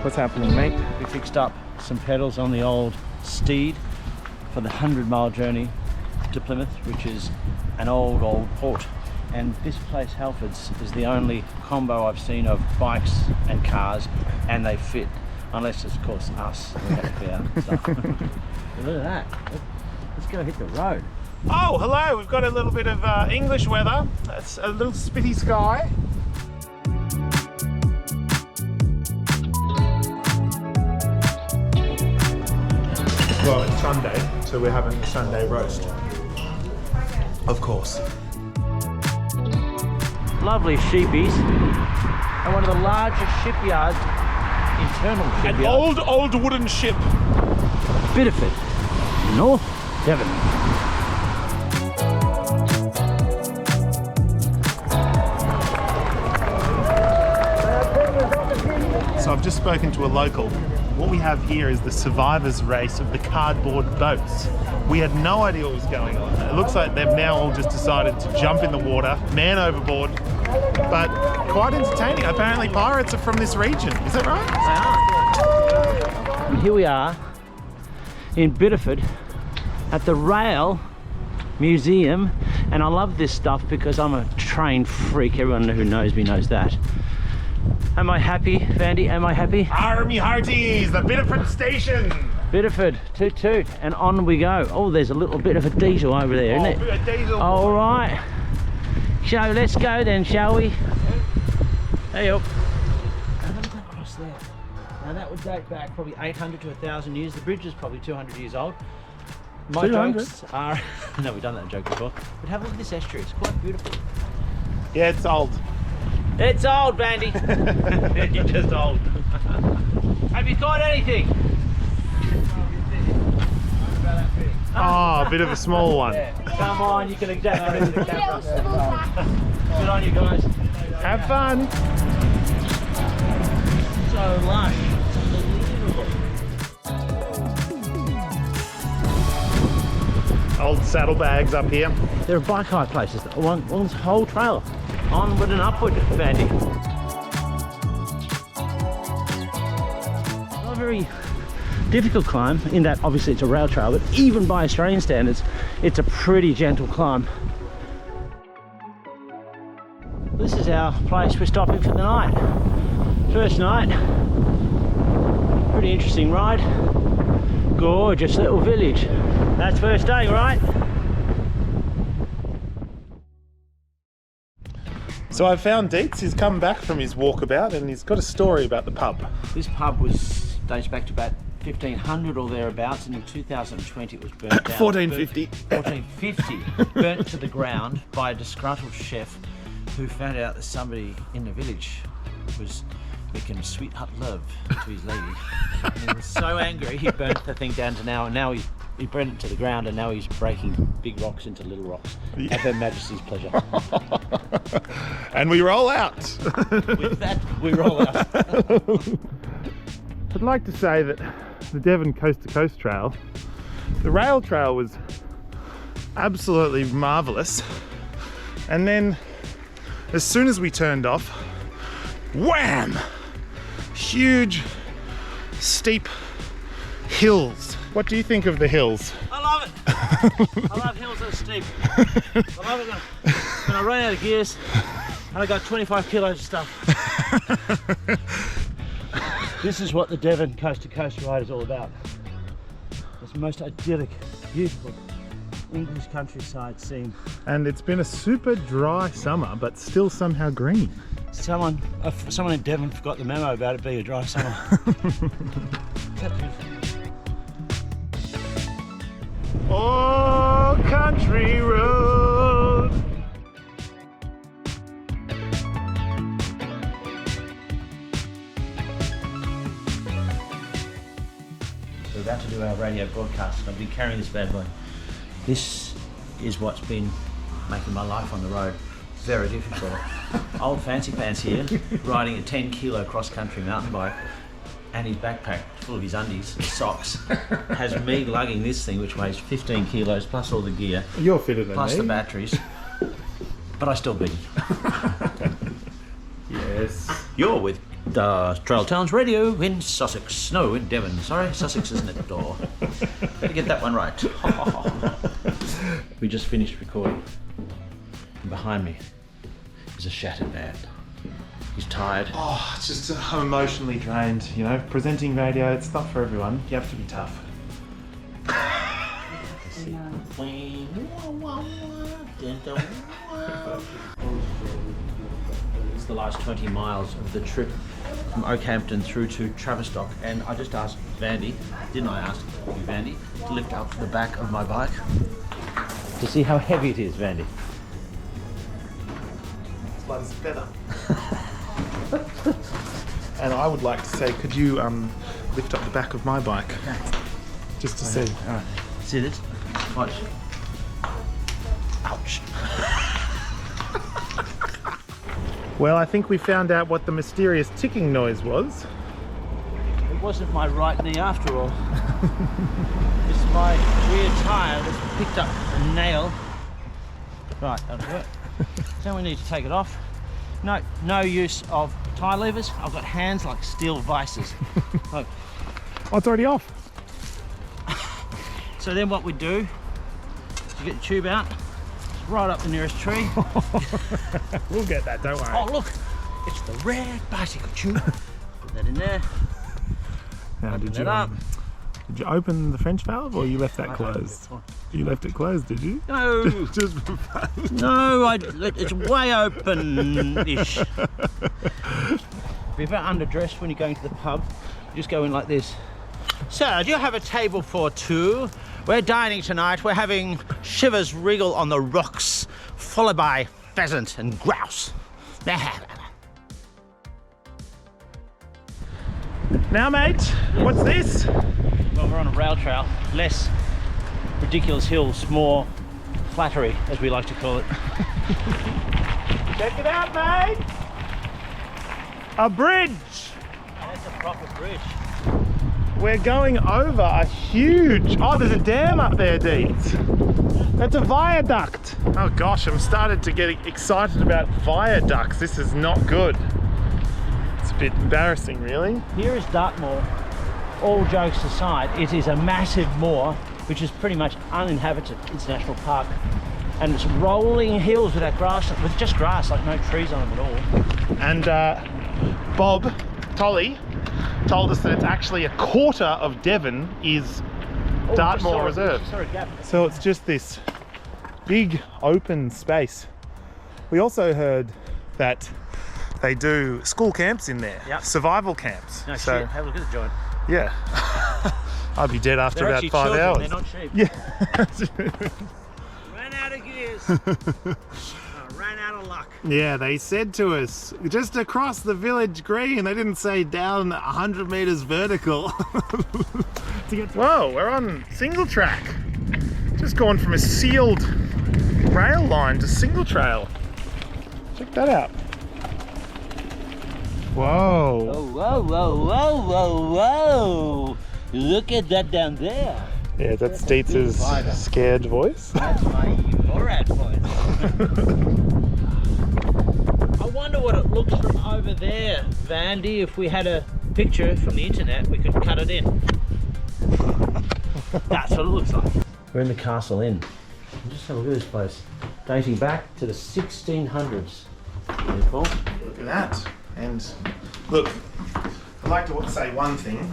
What's happening, mate? We fixed up some pedals on the old Steed for the 100-mile journey to Plymouth, which is an old port. And this place, Halfords, is the only combo I've seen of bikes and cars, and they fit. Unless it's, of course, us. We have to clear out stuff. Look at that. Let's go hit the road. Oh, hello. We've got a little bit of English weather. It's a little spitty sky. Well, it's Sunday, so we're having the Sunday roast. Of course. Lovely sheepies. And one of the largest shipyards, internal shipyards. An old wooden ship. Bideford, North Devon. So I've just spoken to a local. What we have here is the survivors race of the cardboard boats. We had no idea what was going on. It looks like they've now all just decided to jump in the water, man overboard, but quite entertaining. Apparently pirates are from this region. Is that right? They are. And here we are in Bideford at the Rail Museum, and I love this stuff because I'm a train freak. Everyone who knows me knows that. Am I happy, Vandy? Am I happy? Army Hearties, the Bideford station. Bideford, toot toot, and on we go. Oh, there's a little bit of a diesel over there, isn't it? A diesel. All right. So let's go then, shall we? Hey up. Across there. Now that would date back probably 800 to 1,000 years. The bridge is probably 200 years old. My 200? jokes are... No, we've done that joke before. But have a look at this estuary. It's quite beautiful. Yeah, it's old. It's old, Vandy. You're just old. Have you caught anything? Oh, a bit of a small one. Yeah. Come on, you can exaggerate the camera. Good on you guys. Have fun. So lush. Old saddlebags up here. There are bike hire places that want this whole trailer. Onward and upward, Vandy. Not a very difficult climb in that obviously it's a rail trail, but even by Australian standards, it's a pretty gentle climb. This is our place we're stopping for the night. First night. Pretty interesting ride. Gorgeous little village. That's first day, right? So I found Deetz. He's come back from his walkabout and he's got a story about the pub. This pub dates back to about 1500 or thereabouts, and in 2020 it was burnt down. 1450. 1450. Burnt to the ground by a disgruntled chef who found out that somebody in the village was making sweetheart love to his lady. And he was so angry he burnt the thing down to now, and now he burnt it to the ground, and now he's breaking big rocks into little rocks at Her Majesty's pleasure. And we roll out. With that, we roll out. I'd like to say that the Devon Coast to Coast Trail, the rail trail was absolutely marvellous. And then as soon as we turned off, wham! Huge, steep hills. What do you think of the hills? I love it. I love hills that are steep. I love it when I run out of gears and I got 25 kilos of stuff. This is what the Devon Coast to Coast ride is all about. It's the most idyllic, beautiful English countryside scene. And it's been a super dry summer, but still somehow green. Someone in Devon forgot the memo about it being a dry summer. Oh, country road. We're about to do our radio broadcast, and I've been carrying this bad boy. This is what's been making my life on the road very difficult. Old fancy pants here, riding a 10-kilo cross-country mountain bike, and his backpack full of his undies, socks, has me lugging this thing which weighs 15 kilos plus all the gear. You're fitter than plus me. The batteries. But I still beat. Yes. You're with Trail Towns Radio in Sussex. No, in Devon. Sorry, Sussex is next door. Better get that one right. We just finished recording. And behind me is a shattered man. He's tired. Oh, it's just I'm emotionally drained. You know, presenting radio, it's not for everyone. You have to be tough. It's the last 20 miles of the trip from Oakhampton through to Tavistock, and I just asked Vandy, didn't I ask you, Vandy, to lift up the back of my bike to see how heavy it is, Vandy. It's like it's better. And I would like to say, could you lift up the back of my bike? Okay. Just to see. All right. See this? Watch. Ouch. Well, I think we found out what the mysterious ticking noise was. It wasn't my right knee after all. It's my rear tyre that's picked up a nail. Right, that'll do it. So we need to take it off. No use of tyre levers. I've got hands like steel vices. Look. Oh, it's already off. So then what we do is you get the tube out, right up the nearest tree. We'll get that, don't worry. Oh look, it's the red bicycle tube. Put that in there. Now, Open did you open the French valve, or you left that closed? You left it closed, did you? No. Just for fun. No, it's way open-ish. If you're underdressed when you're going to the pub, you just go in like this. Sir, do you have a table for two? We're dining tonight. We're having Shivers Regal on the rocks, followed by pheasant and grouse. Now, mate, what's this? Well, we're on a rail trail. Less ridiculous hills, more flattery, as we like to call it. Check it out, mate. A bridge. That's a proper bridge. We're going over a huge... Oh, there's a dam up there, Deetz. That's a viaduct. Oh gosh, I'm started to get excited about viaducts. This is not good. It's a bit embarrassing, really. Here is Dartmoor. All jokes aside, it is a massive moor, which is pretty much uninhabited. It's a national park. And it's rolling hills without grass, with just grass, like no trees on them at all. And Bob Tolley told us that it's actually a quarter of Devon is Dartmoor Reserve. So it's just this big open space. We also heard that they do school camps in there, survival camps. No so, shit, have a look at the joint. Yeah. I'd be dead after They're about 5 children, hours. They're not sheep. Yeah. Ran out of gears. Ran out of luck. Yeah, they said to us, just across the village green. They didn't say down 100 meters vertical. Whoa, we're on single track. Just gone from a sealed rail line to single trail. Check that out. Whoa. Oh, whoa, whoa, whoa, whoa, whoa. Look at that down there. Yeah, that's Deetz's scared voice. That's my Borat voice. I wonder what it looks from over there, Vandy. If we had a picture from the internet, we could cut it in. That's what it looks like. We're in the Castle Inn. Just have a look at this place. Dating back to the 1600s. Beautiful. Look at that. And look, I'd like to say one thing.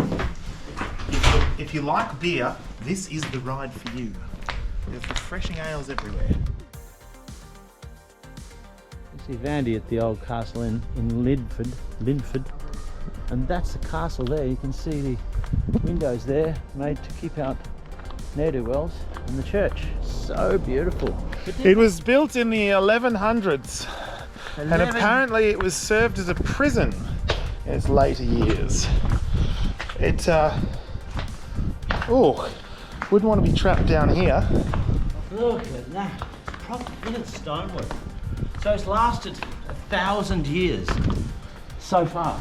If you like beer, this is the ride for you. There's refreshing ales everywhere. You see Vandy at the old Castle Inn in Linford. And that's the castle there. You can see the windows there made to keep out ne'er-do-wells, and the church. So beautiful. It was built in the 1100s. And apparently it was served as a prison in its later years. It, wouldn't want to be trapped down here. Look at that. Look at the stonework. So it's lasted 1,000 years so far.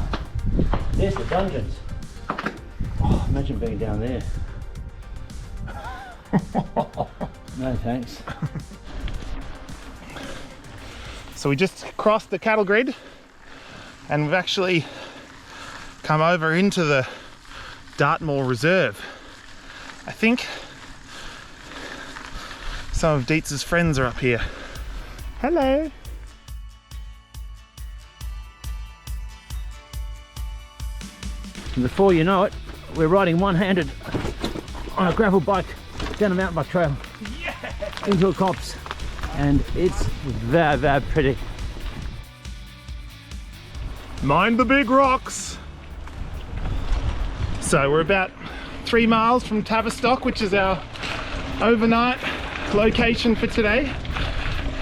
There's the dungeons. Oh, imagine being down there. No thanks. So we just crossed the cattle grid and we've actually come over into the Dartmoor Reserve. I think some of Deetz's friends are up here. Hello. And before you know it, we're riding one-handed on a gravel bike down a mountain bike trail into a copse, and it's very, very pretty. Mind the big rocks. So we're about 3 miles from Tavistock, which is our overnight location for today,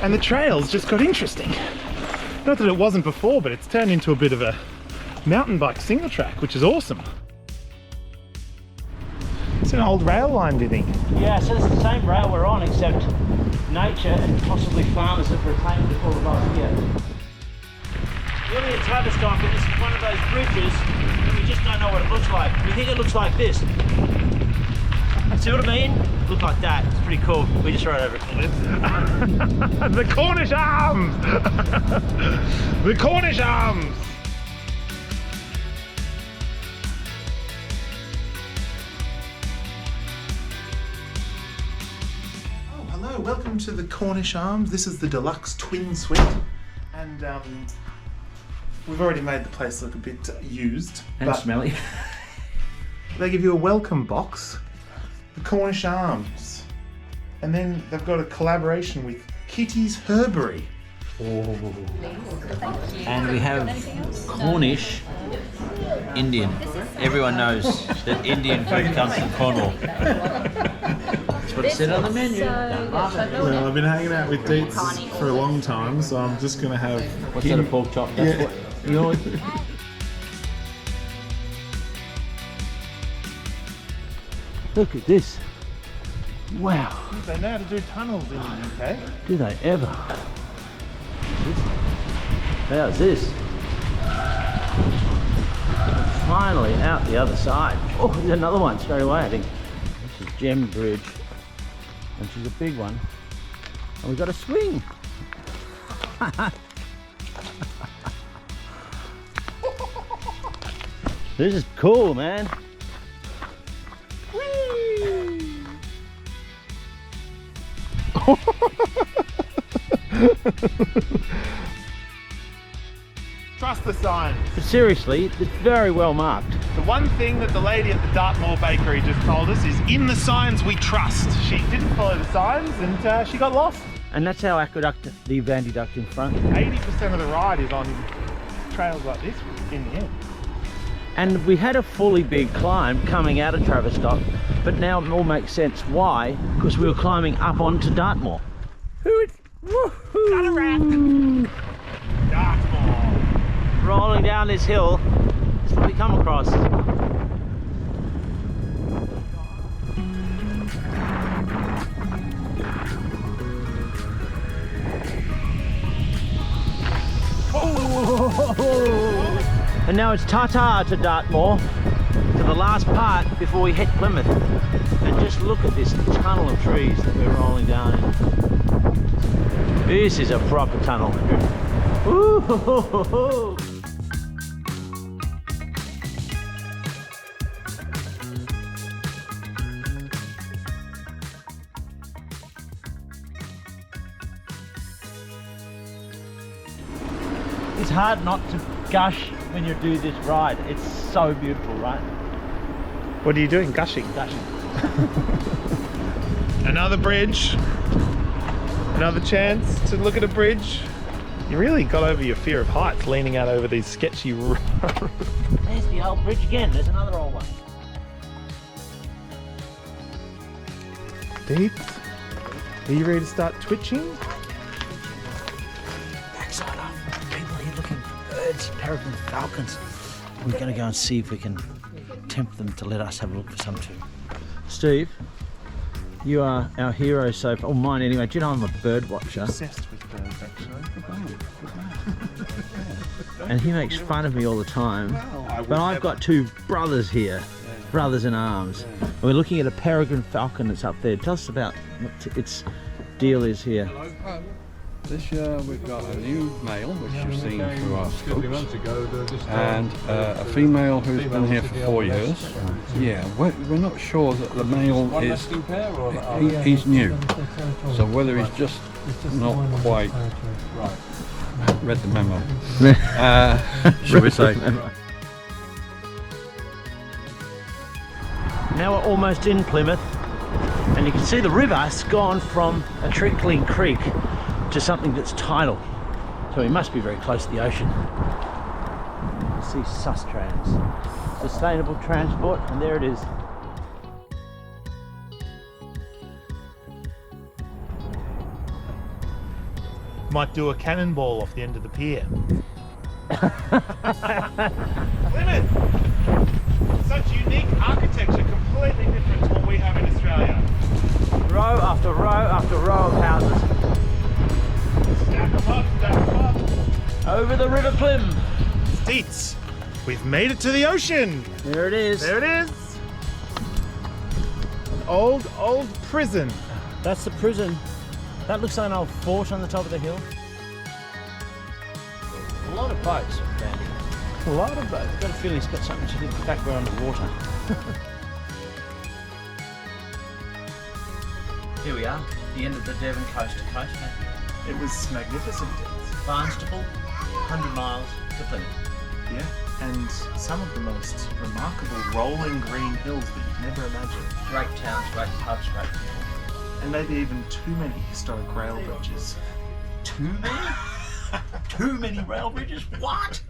and the trails just got interesting. Not that it wasn't before, but it's turned into a bit of a mountain bike single track, which is awesome. It's an old rail line, do you think? Yeah, so it's the same rail we're on, except nature and possibly farmers have retained it all of us here. We're near Tavistock, and this is one of those bridges that we just don't know what it looks like. We think it looks like this. See what I mean? Look like that. It's pretty cool. We just rode over it. The Cornish Arms! The Cornish Arms! Oh, hello. Welcome to the Cornish Arms. This is the deluxe twin suite. And we've already made the place look a bit used. And smelly. They give you a welcome box. The Cornish Arms, and then they've got a collaboration with Kitty's Herbery. And we have Cornish Indian. Everyone knows that Indian food comes from Cornwall. That's what it said on the menu. Well, I've been hanging out with Deetz for a long time, so I'm just going to have... What's that, a pork chop? That's what you always... Look at this. Wow. They know how to do tunnels in the UK. Do they ever? How's this? Finally out the other side. Oh, there's another one straight away, I think. This is Gem Bridge, which is a big one. And we've got a swing. This is cool, man. Trust the signs. But seriously, it's very well marked. The one thing that the lady at the Dartmoor Bakery just told us is, in the signs we trust. She didn't follow the signs and she got lost. And that's our aqueduct, the Vandy duct in front. 80% of the ride is on trails like this in the end. And we had a fully big climb coming out of Tavistock, but now it all makes sense. Why? Because we were climbing up onto Dartmoor. Woohoo! Dartmoor. Rolling down this hill, that's what we come across. And now it's ta-ta to Dartmoor, to the last part before we hit Plymouth. And just look at this tunnel of trees that we're rolling down in. This is a proper tunnel. Ooh. It's hard not to gush when you do this ride. It's so beautiful, right? What are you doing? Gushing? Gushing. Another bridge. Another chance to look at a bridge. You really got over your fear of heights leaning out over these sketchy roads. There's the old bridge again. There's another old one. Deetz, are you ready to start twitching? Backside up. People here looking for birds, peregrine falcons. We're going to go and see if we can tempt them to let us have a look for some too. Steve, you are our hero so far. Oh, mine anyway. Do you know I'm a bird watcher? Obsessed with birds, actually. And he makes fun of me all the time. But I've got two brothers here, brothers in arms. And we're looking at a peregrine falcon that's up there. Tell us about what its deal is here. This year we've got a new male, which you've seen through our scopes, and a female who's been here for 4 years. Yeah, we're not sure that the male is, he's new, so whether he's just not quite read the memo, should we say. Now we're almost in Plymouth, and you can see the river's gone from a trickling creek to something that's tidal, so we must be very close to the ocean. You see Sustrans, sustainable transport, and there it is. Might do a cannonball off the end of the pier. Plymouth! Such unique architecture, completely different to what we have in Australia. Row after row after row of houses. Stack them up, stack them up. Over the River Plym. Deetz, we've made it to the ocean. There it is. There it is. An old prison. That's the prison. That looks like an old fort on the top of the hill. A lot of boats, Vandy. A lot of boats. I've got a feeling it's got something to do with the fact we're underwater. Here we are, the end of the Devon Coast to coast. It was magnificent. Barnstaple, 100 miles to Plymouth. Yeah, and some of the most remarkable rolling green hills that you'd never imagine. Great towns, great pubs, great people. And maybe even too many historic rail bridges. Too many? Too many rail bridges? What?